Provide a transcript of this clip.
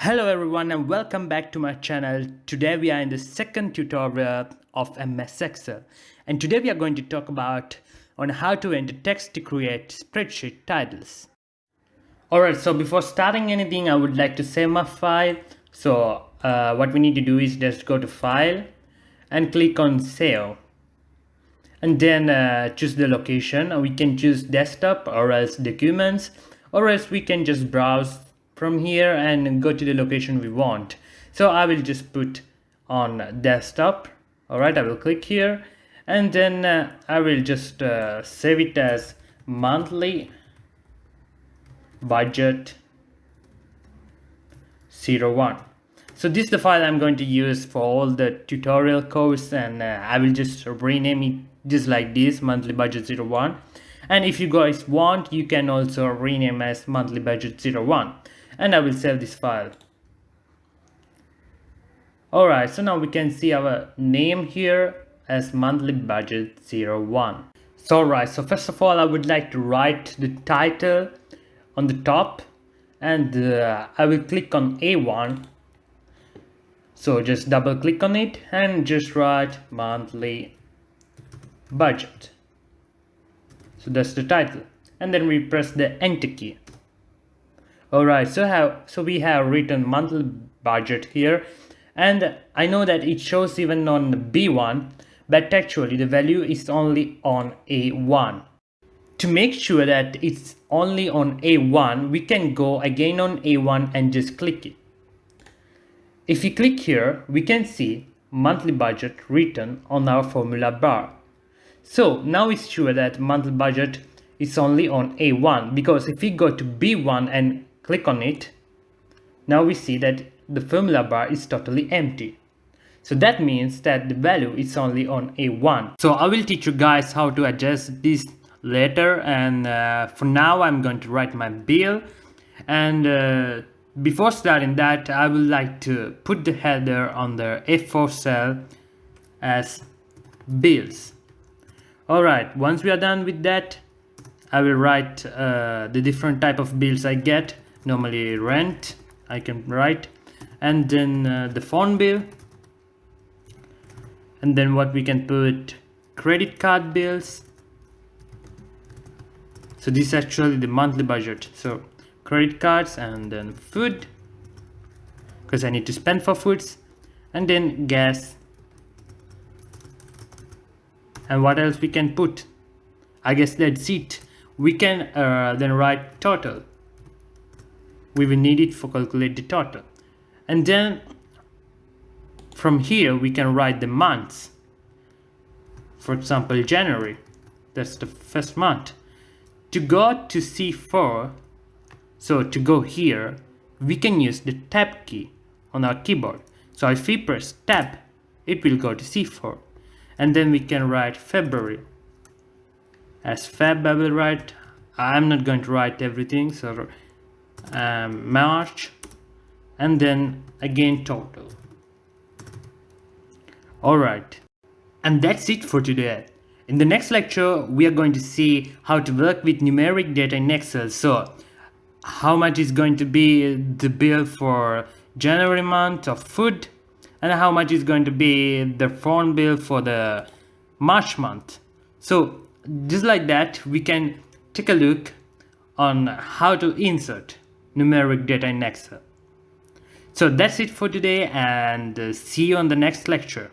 Hello everyone and welcome back to my channel. Today we are in the second tutorial of MS Excel, and today we are going to talk about on how to enter text to create spreadsheet titles. Alright, so before starting anything I would like to save my file. So what we need to do is just go to file and click on save, and then choose the location. We can choose desktop or else documents, or else we can just browse from here and go to the location we want. So I will just put on desktop. Alright, I will click here, and then I will just save it as monthly budget 01. So this is the file I'm going to use for all the tutorial course, and I will just rename it just like this, monthly budget 01. And if you guys want, you can also rename as monthly budget 01, and I will save this file. Alright, so now we can see our name here as monthly budget 01. So alright, so first of all I would like to write the title on the top, and I will click on A1. So just double click on it and just write monthly budget. So that's the title, and then we press the enter key. Alright, so we have written monthly budget here, and I know that it shows even on B1, but actually the value is only on A1. To make sure that it's only on A1, we can go again on A1 and just click it. If we click here, we can see monthly budget written on our formula bar. So now it's sure that monthly budget is only on A1, because if we go to B1 and click on it, now we see that the formula bar is totally empty. So that means that the value is only on A1. So I will teach you guys how to adjust this later, and for now I'm going to write my bill. And before starting that, I would like to put the header on the F4 cell as bills. Alright, once we are done with that, I will write the different type of bills I get. Normally rent I can write, and then the phone bill, and then what we can put credit card bills. So this is actually the monthly budget. So credit cards, and then food, because I need to spend for foods, and then gas. And what else we can put? I guess that's it. We can then write total. We will need it for calculate the total. And then from here we can write the months. For example, January, that's the first month. To go to C4, so to go here, we can use the tab key on our keyboard. So if we press tab, it will go to C4. And then we can write February. As Feb I will write, I'm not going to write everything, so March, and then again total. Alright, and that's it for today. In the next lecture we are going to see how to work with numeric data in Excel. So how much is going to be the bill for January month of food, and how much is going to be the phone bill for the March month. So just like that we can take a look on how to insert numeric data in Excel. So that's it for today, and see you on the next lecture.